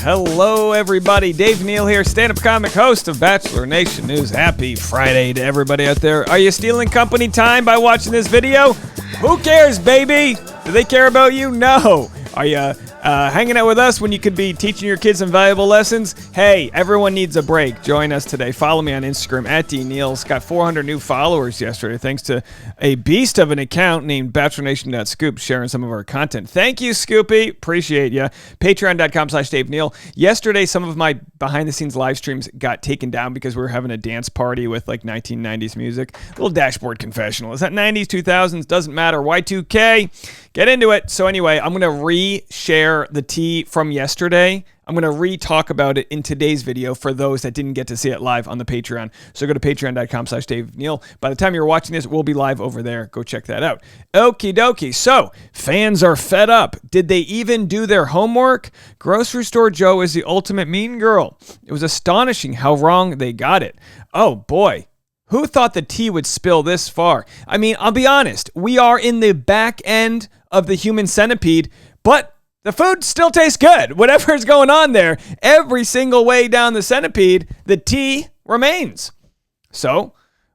Hello, everybody. Dave Neal here, stand-up comic, host of Bachelor Nation News. Happy Friday to everybody out there. Are you stealing company time by watching this video? Who cares, baby? Do they care about you? No. Are you hanging out with us when you could be teaching your kids some valuable lessons? Hey, everyone needs a break. Join us today. Follow me on Instagram at DNeals. Got 400 new followers yesterday thanks to a beast of an account named BachelorNation.scoop sharing some of our content. Thank you, Scoopy. Appreciate you. Patreon.com/Dave Neal. Yesterday, some of my behind-the-scenes live streams got taken down because we were having a dance party with like 1990s music. A little dashboard confessional. Is that 90s, 2000s? Doesn't matter. Y2K. Get into it. So anyway, I'm going to re-share the tea from yesterday. I'm going to re-talk about it in today's video for those that didn't get to see it live on the Patreon. So go to patreon.com/Dave Neal. By the time you're watching this, we'll be live over there. Go check that out. Okie dokie. So fans are fed up. Did they even do their homework? Grocery Store Joe is the ultimate mean girl. It was astonishing how wrong they got it. Oh boy. Who thought the tea would spill this far? I mean, I'll be honest. We are in the back end of the human centipede, but the food still tastes good. Whatever is going on there, every single way down the centipede, the tea remains. So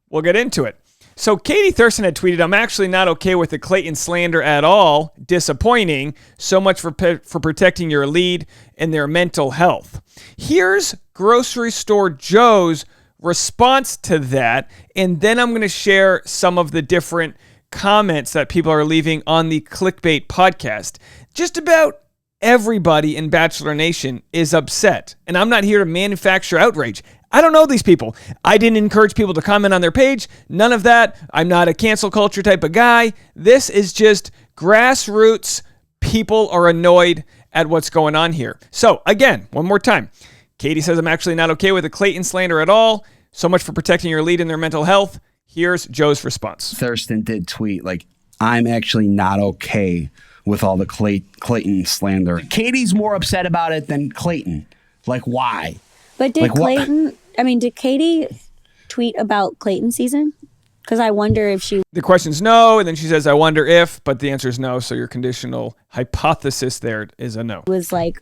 we'll get into it. So Katie Thurston had tweeted, "I'm actually not okay with the Clayton slander at all. Disappointing. So much for protecting your lead and their mental health." Here's Grocery Store Joe's response to that, and then I'm going to share some of the different comments that people are leaving on the Clickbait podcast. Just about everybody in Bachelor Nation is upset, and I'm not here to manufacture outrage. I don't know these people. I didn't encourage people to comment on their page. None of that. I'm not a cancel culture type of guy. This is just grassroots. People are annoyed at what's going on here. So again, one more time. Katie says, "I'm actually not okay with the Clayton slander at all. So much for protecting your lead and their mental health." Here's Joe's response. Thurston did tweet, like, "I'm actually not okay with all the Clayton slander." Katie's more upset about it than Clayton. Like, why? But did did Katie tweet about Clayton's season? Because I wonder if she... The question's no, and then she says, "I wonder if," but the answer is no, so your conditional hypothesis there is a no. Was like,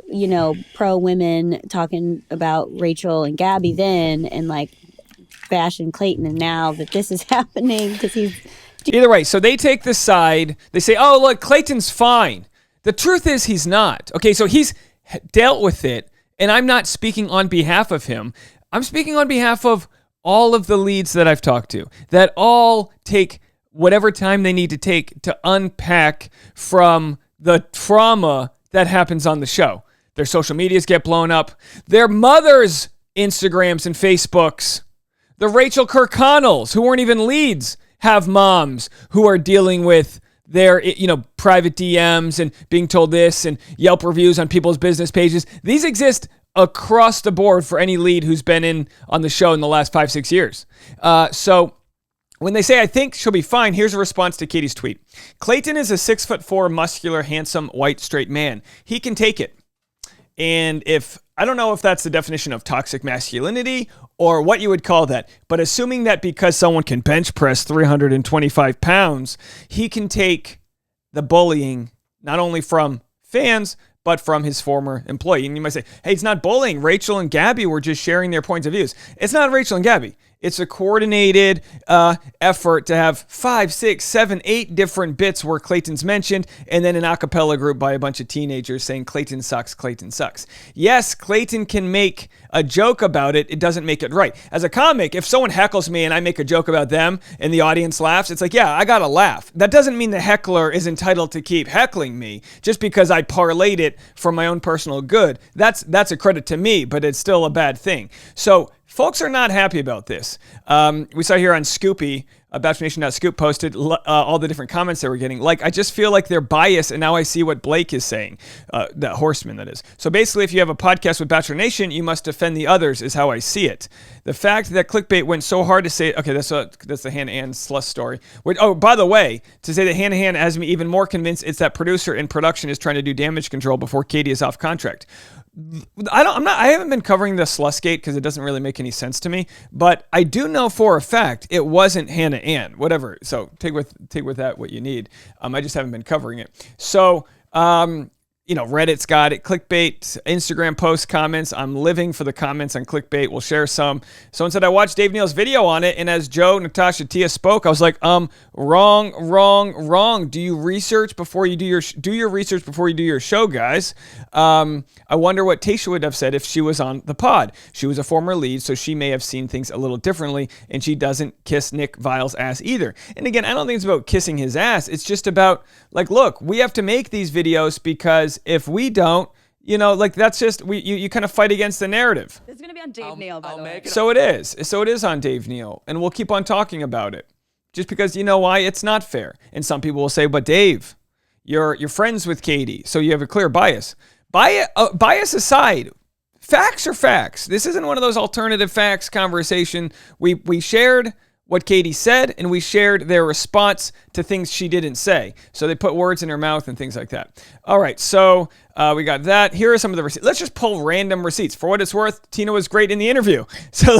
pro-women talking about Rachel and Gabby then, and like bashing Clayton, and now that this is happening because he's... Either way, so they take the side, they say, "Oh, look, Clayton's fine." The truth is he's not. Okay, so he's dealt with it, and I'm not speaking on behalf of him. I'm speaking on behalf of all of the leads that I've talked to, that all take whatever time they need to take to unpack from the trauma that happens on the show. Their social medias get blown up. Their mothers' Instagrams and Facebooks. The Rachel Kirkconnells, who weren't even leads, have moms who are dealing with their, private DMs and being told this and Yelp reviews on people's business pages. These exist across the board for any lead who's been in on the show in the last 5-6 years. So when they say, "I think she'll be fine," here's a response to Katie's tweet. "Clayton is a 6'4", muscular, handsome, white, straight man. He can take it." And I don't know if that's the definition of toxic masculinity or what you would call that, but assuming that because someone can bench press 325 pounds, he can take the bullying not only from fans, but from his former employee. And you might say, "Hey, it's not bullying. Rachel and Gabby were just sharing their points of views." It's not Rachel and Gabby. It's a coordinated effort to have 5, 6, 7, 8 different bits where Clayton's mentioned, and then an a cappella group by a bunch of teenagers saying Clayton sucks, Clayton sucks. Yes, Clayton can make a joke about it. It doesn't make it right. As a comic, if someone heckles me and I make a joke about them and the audience laughs, it's like, yeah, I gotta laugh. That doesn't mean the heckler is entitled to keep heckling me just because I parlayed it for my own personal good. That's a credit to me, but it's still a bad thing. So folks are not happy about this. We saw here on Scoopy, BachelorNation.scoop posted all the different comments they were getting. Like, I just feel like they're biased, and now I see what Blake is saying. That Horseman, that is. So basically, if you have a podcast with Bachelor Nation, you must defend the others, is how I see it. The fact that Clickbait went so hard to say, okay, that's the Hannah-Ann Sluss story. Which, oh, by the way, to say that Hannah-Ann has me even more convinced it's that producer in production is trying to do damage control before Katie is off contract. I haven't been covering the Slussgate because it doesn't really make any sense to me, but I do know for a fact it wasn't Hannah-Ann, whatever. So take with that what you need. I just haven't been covering it. So, Reddit's got it. Clickbait, Instagram posts, comments. I'm living for the comments on Clickbait. We'll share some. Someone said, I watched Dave Neal's video on it, and as Joe, Natasha, Tia spoke, I was like, wrong. Do your research before you do your research before you do your show, guys. I wonder what Tasha would have said if she was on the pod. She was a former lead, so she may have seen things a little differently, and she doesn't kiss Nick Viall's ass either. And again, I don't think it's about kissing his ass. It's just about, look, we have to make these videos because if we don't, that's just, you kind of fight against the narrative. It's going to be on Dave Neal, by the way. So it is. So it is on Dave Neal, and we'll keep on talking about it. Just because you know why? It's not fair. And some people will say, but Dave, you're friends with Katie, so you have a clear bias. Bias aside, facts are facts. This isn't one of those alternative facts conversation. We shared what Katie said, and we shared their response to things she didn't say. So they put words in her mouth and things like that. All right, so we got that. Here are some of the receipts. Let's just pull random receipts. For what it's worth, Tino was great in the interview. So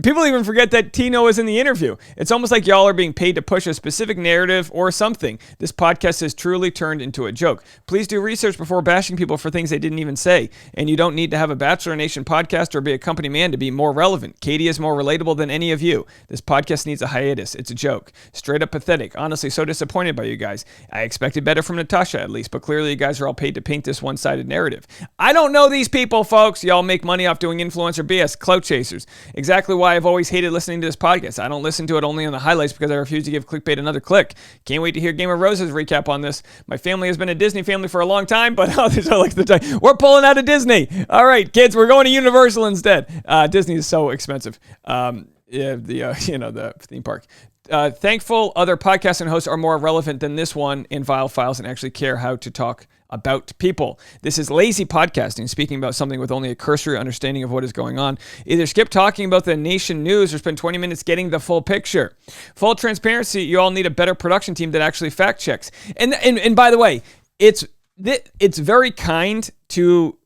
people even forget that Tino was in the interview. It's almost like y'all are being paid to push a specific narrative or something. This podcast has truly turned into a joke. Please do research before bashing people for things they didn't even say. And you don't need to have a Bachelor Nation podcast or be a company man to be more relevant. Katie is more relatable than any of you. This podcast needs a hiatus. It's a joke. Straight up pathetic. Honestly, so disappointed by you guys. I expected better from Natasha at least, but clearly you guys are all paid to paint this one-sided narrative. I don't know these people, folks. Y'all make money off doing influencer BS, clout chasers. Exactly why I've always hated listening to this podcast. I don't listen to it only on the highlights because I refuse to give Clickbait another click. Can't wait to hear Game of Roses recap on this. My family has been a Disney family for a long time, but others are like the time. We're pulling out of Disney. All right, kids, we're going to Universal instead. Disney is so expensive. The theme park. Thankful other podcasts and hosts are more relevant than this one in Viall Files and actually care how to talk about people. This is lazy podcasting, speaking about something with only a cursory understanding of what is going on. Either skip talking about the nation news or spend 20 minutes getting the full picture. Full transparency, you all need a better production team that actually fact checks. And by the way, it's very kind to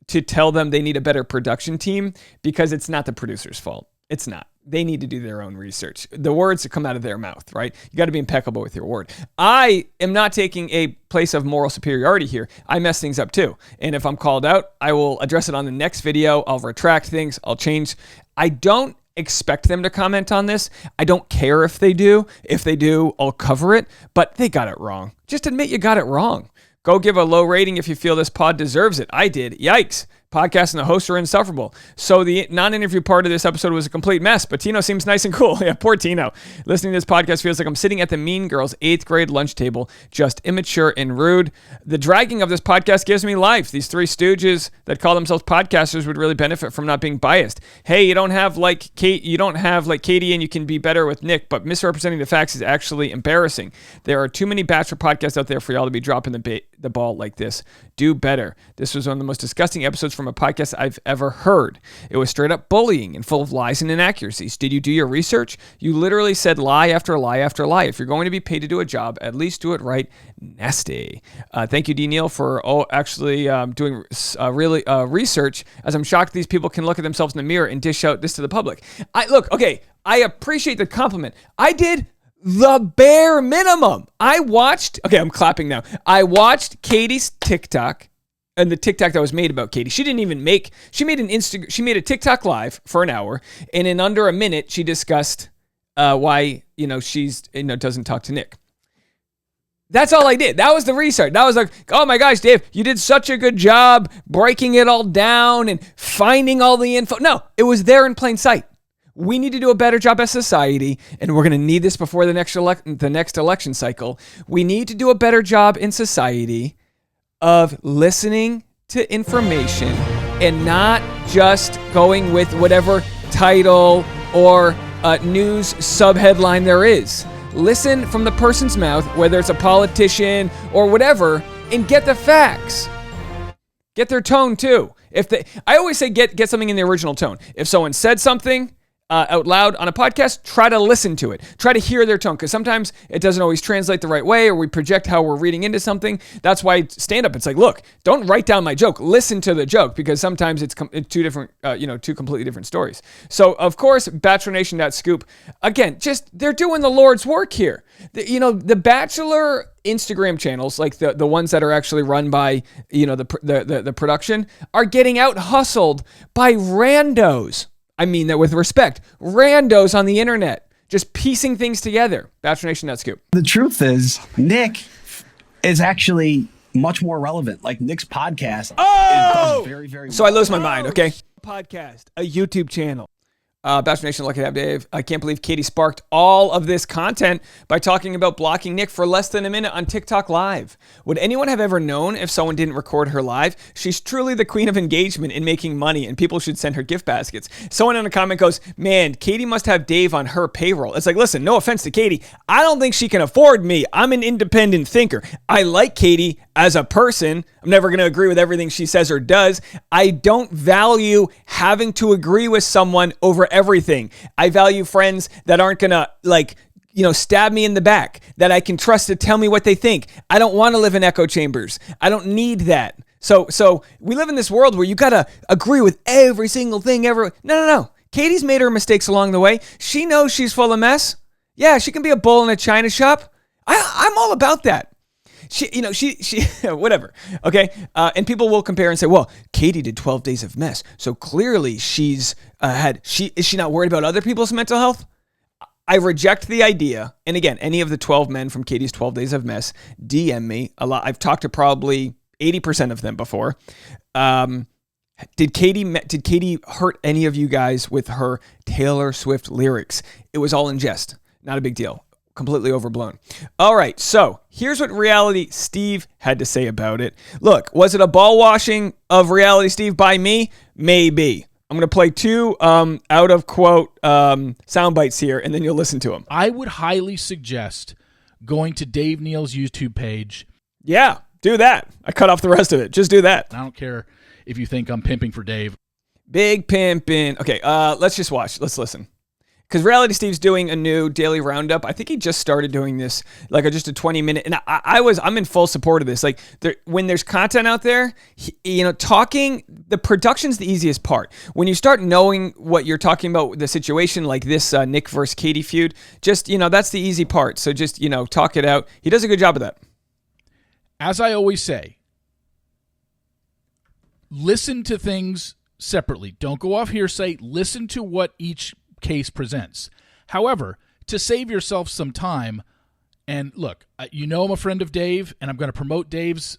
tell them they need a better production team because it's not the producer's fault. It's not. They need to do their own research. The words that come out of their mouth, right? You got to be impeccable with your word. I am not taking a place of moral superiority here. I mess things up too. And if I'm called out, I will address it on the next video. I'll retract things. I'll change. I don't expect them to comment on this. I don't care if they do. If they do, I'll cover it. But they got it wrong. Just admit you got it wrong. Go give a low rating if you feel this pod deserves it. I did. Yikes. Podcast and the hosts are insufferable. So the non-interview part of this episode was a complete mess, but Tino seems nice and cool. Yeah, poor Tino. Listening to this podcast feels like I'm sitting at the Mean Girls 8th grade lunch table, just immature and rude. The dragging of this podcast gives me life. These three stooges that call themselves podcasters would really benefit from not being biased. Hey, you don't have like Katie and you can be better with Nick, but misrepresenting the facts is actually embarrassing. There are too many Bachelor podcasts out there for y'all to be dropping the ball like this. Do better. This was one of the most disgusting episodes from a podcast I've ever heard. It was straight up bullying and full of lies and inaccuracies. Did you do your research? You literally said lie after lie after lie. If you're going to be paid to do a job, at least do it right. Nasty. Thank you, D. Neal, for doing research, as I'm shocked these people can look at themselves in the mirror and dish out this to the public. I appreciate the compliment. I did the bare minimum. I'm clapping now. I watched Katie's TikTok and the TikTok that was made about Katie. She made a TikTok live for an hour, and in under a minute, she discussed why, she's, doesn't talk to Nick. That's all I did. That was the research. That was like, oh my gosh, Dave, you did such a good job breaking it all down and finding all the info. No, it was there in plain sight. We need to do a better job as society, and we're going to need this before the next election cycle. We need to do a better job in society of listening to information and not just going with whatever title or news subheadline there is. Listen from the person's mouth, whether it's a politician or whatever, and get the facts. Get their tone too. I always say get something in the original tone. If someone said something, out loud on a podcast, try to listen to it. Try to hear their tone, because sometimes it doesn't always translate the right way, or we project how we're reading into something. That's why stand-up, it's like, look, don't write down my joke. Listen to the joke, because sometimes it's two different, two completely different stories. So, of course, Bachelor Nation, that scoop. Again, just they're doing the Lord's work here. The Bachelor Instagram channels, like the ones that are actually run by, the production, are getting out hustled by randos. I mean that with respect. Randos on the internet, just piecing things together. Bachelor Nation, that scoop. The truth is, Nick is actually much more relevant. Like Nick's podcast does very, very well. So I lose my mind, okay? Podcast, a YouTube channel. Bachelor Nation, lucky to have Dave. I can't believe Katie sparked all of this content by talking about blocking Nick for less than a minute on TikTok Live. Would anyone have ever known if someone didn't record her live? She's truly the queen of engagement in making money, and people should send her gift baskets. Someone in a comment goes, man, Katie must have Dave on her payroll. It's like, listen, no offense to Katie. I don't think she can afford me. I'm an independent thinker. I like Katie as a person. I'm never going to agree with everything she says or does. I don't value having to agree with someone over everything. I value friends that aren't going to stab me in the back, that I can trust to tell me what they think. I don't want to live in echo chambers. I don't need that. So we live in this world where you got to agree with every single thing ever. No. Katie's made her mistakes along the way. She knows she's full of mess. Yeah, she can be a bull in a china shop. I'm all about that. She whatever. Okay. And people will compare and say, well, Katie did 12 days of mess. So clearly is she not worried about other people's mental health? I reject the idea. And again, any of the 12 men from Katie's 12 days of mess, DM me a lot. I've talked to probably 80% of them before. Did Katie hurt any of you guys with her Taylor Swift lyrics? It was all in jest. Not a big deal. Completely overblown. All right, so here's what Reality Steve had to say about it. Look, was it a ball washing of Reality Steve by me? Maybe. I'm going to play two out of quote sound bites here, and then you'll listen to them. I would highly suggest going to Dave Neal's YouTube page. Yeah, do that. I cut off the rest of it. Just do that. I don't care if you think I'm pimping for Dave. Big pimping. Okay, let's just watch. Let's listen. Because Reality Steve's doing a new daily roundup. I think he just started doing this, like just a 20-minute. And I'm in full support of this. Like when there's content out there, talking, the production's the easiest part. When you start knowing what you're talking about, the situation like this Nick versus Katie feud, just, that's the easy part. So just, talk it out. He does a good job of that. As I always say, listen to things separately. Don't go off hearsay. Listen to what each case presents. However, to save yourself some time, and look, I'm a friend of Dave, and I'm going to promote Dave's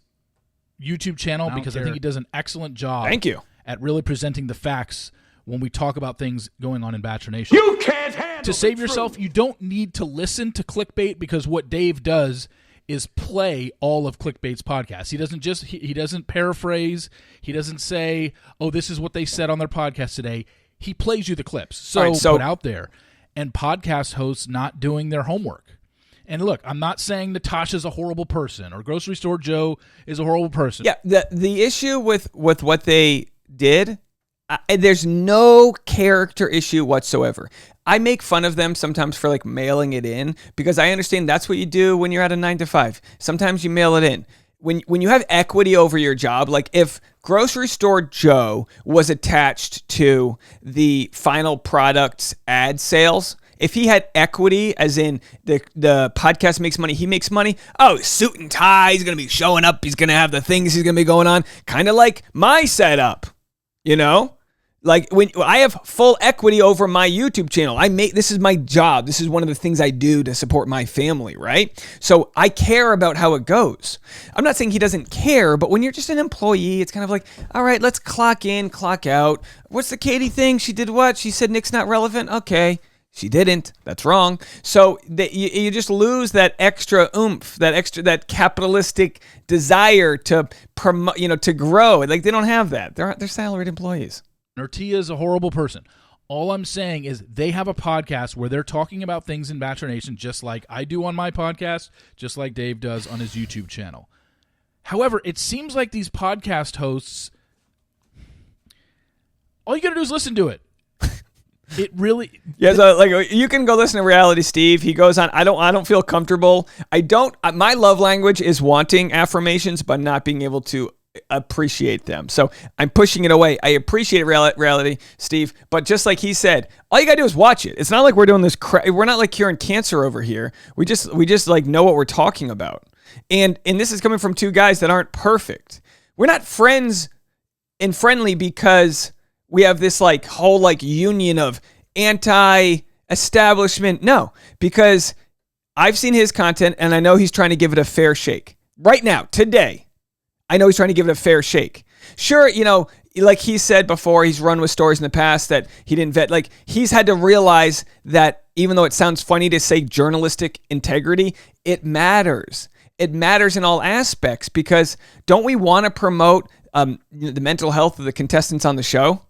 YouTube channel because I think he does an excellent job. Thank you. At really presenting the facts when we talk about things going on in Bachelor Nation. You can't handle to save yourself, you don't need to listen to Clickbait, because what Dave does is play all of Clickbait's podcasts. He doesn't he doesn't paraphrase. He doesn't say, "Oh, this is what they said on their podcast today." He plays you the clips. So put out there. And podcast hosts not doing their homework. And look, I'm not saying Natasha's a horrible person or Grocery Store Joe is a horrible person. Yeah, the issue with what they did, there's no character issue whatsoever. I make fun of them sometimes for mailing it in, because I understand that's what you do when you're at a 9 to 5. Sometimes you mail it in. When you have equity over your job, like if Grocery Store Joe was attached to the final product's ad sales, if he had equity, as in the podcast makes money, he makes money. Oh, suit and tie, he's going to be showing up. He's going to have the things he's going to be going on. Kind of like my setup, Like when I have full equity over my YouTube channel, this is my job. This is one of the things I do to support my family, right? So I care about how it goes. I'm not saying he doesn't care, but when you're just an employee, it's kind of like, all right, let's clock in, clock out. What's the Katie thing? She did what? She said Nick's not relevant. Okay. She didn't. That's wrong. So you just lose that extra oomph, that capitalistic desire to promote, to grow. Like they don't have that. They're salaried employees. Nertia is a horrible person. All I'm saying is they have a podcast where they're talking about things in Bachelor Nation just like I do on my podcast, just like Dave does on his YouTube channel. However, it seems like these podcast hosts, all you got to do is listen to it. It really. Yeah, so like you can go listen to Reality Steve. He goes on. I don't feel comfortable. My love language is wanting affirmations, but not being able to appreciate them. So I'm pushing it away. I appreciate Reality Steve, but just like he said, all you gotta do is watch it. It's not like we're doing this. We're not like curing cancer over here. We just like know what we're talking about. And this is coming from two guys that aren't perfect. We're not friends and friendly because we have this like whole like union of anti-establishment. No, because I've seen his content and I know he's trying to give it a fair shake. Right now, today, I know he's trying to give it a fair shake. Sure, like he said before, he's run with stories in the past that he didn't vet. Like, he's had to realize that even though it sounds funny to say journalistic integrity, it matters. It matters in all aspects because don't we want to promote the mental health of the contestants on the show?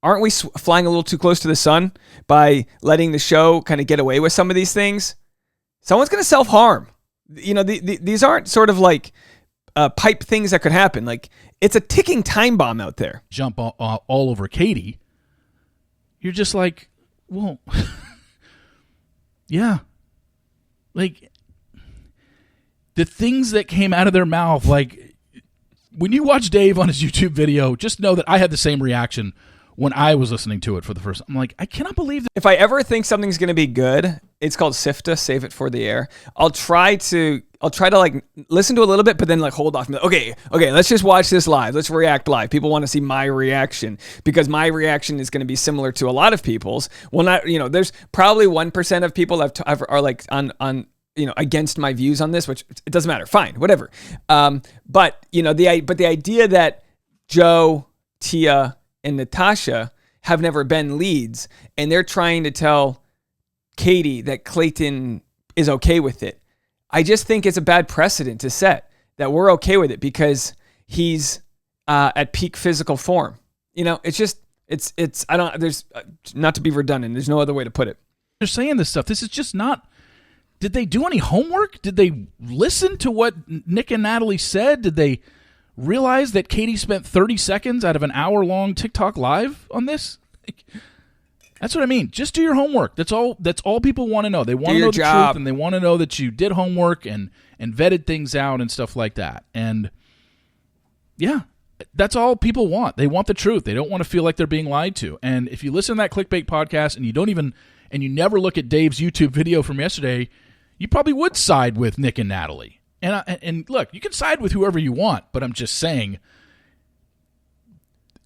Aren't we flying a little too close to the sun by letting the show kind of get away with some of these things? Someone's going to self-harm. These aren't sort of like pipe things that could happen. Like, it's a ticking time bomb out there. Jump all over Katie. You're just like, well, yeah. Like, the things that came out of their mouth, like, when you watch Dave on his YouTube video, just know that I had the same reaction when I was listening to it for the first time. I'm like, I cannot believe that. If I ever think something's going to be good, it's called SIFTA, save it for the air. I'll try to like listen to a little bit, but then like hold off. Okay, let's just watch this live. Let's react live. People want to see my reaction because my reaction is going to be similar to a lot of people's. Well, not, there's probably 1% of people that are like on against my views on this, which it doesn't matter. Fine, whatever. But the idea that Joe, Tia, and Natasha have never been leads, and they're trying to tell Katie that Clayton is okay with it. I just think it's a bad precedent to set that we're okay with it because he's at peak physical form. There's not to be redundant. There's no other way to put it. They're saying this stuff. This is just not. Did they do any homework? Did they listen to what Nick and Natalie said? Did they realize that Katie spent 30 seconds out of an hour-long TikTok live on this? That's what I mean. Just do your homework. That's all people want to know. They want to know the truth, and they want to know that you did homework and vetted things out and stuff like that. And yeah, that's all people want. They want the truth. They don't want to feel like they're being lied to. And if you listen to that Clickbait podcast and you never look at Dave's YouTube video from yesterday, you probably would side with Nick and Natalie. And look, you can side with whoever you want, but I'm just saying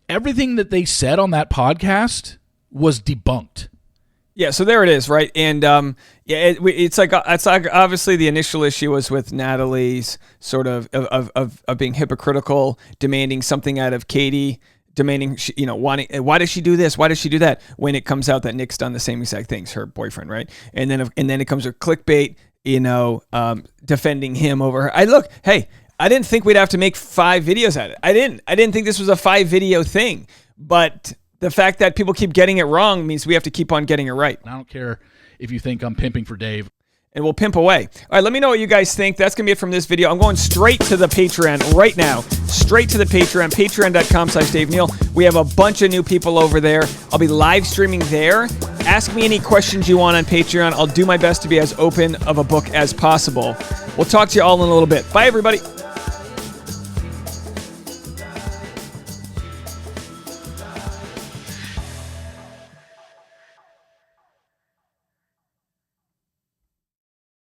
everything that they said on that podcast was debunked. Yeah, so there it is, right? And it's like obviously the initial issue was with Natalie's sort of being hypocritical, demanding something out of Katie, demanding, wanting, why does she do this? Why does she do that? When it comes out that Nick's done the same exact things, her boyfriend, right? And then it comes with Clickbait, defending him over her. I didn't think we'd have to make 5 videos at it. I didn't think this was a 5-video thing, but the fact that people keep getting it wrong means we have to keep on getting it right. I don't care if you think I'm pimping for Dave. And we'll pimp away. All right, let me know what you guys think. That's going to be it from this video. I'm going straight to the Patreon right now. Straight to the Patreon, patreon.com/Dave Neal. We have a bunch of new people over there. I'll be live streaming there. Ask me any questions you want on Patreon. I'll do my best to be as open of a book as possible. We'll talk to you all in a little bit. Bye, everybody.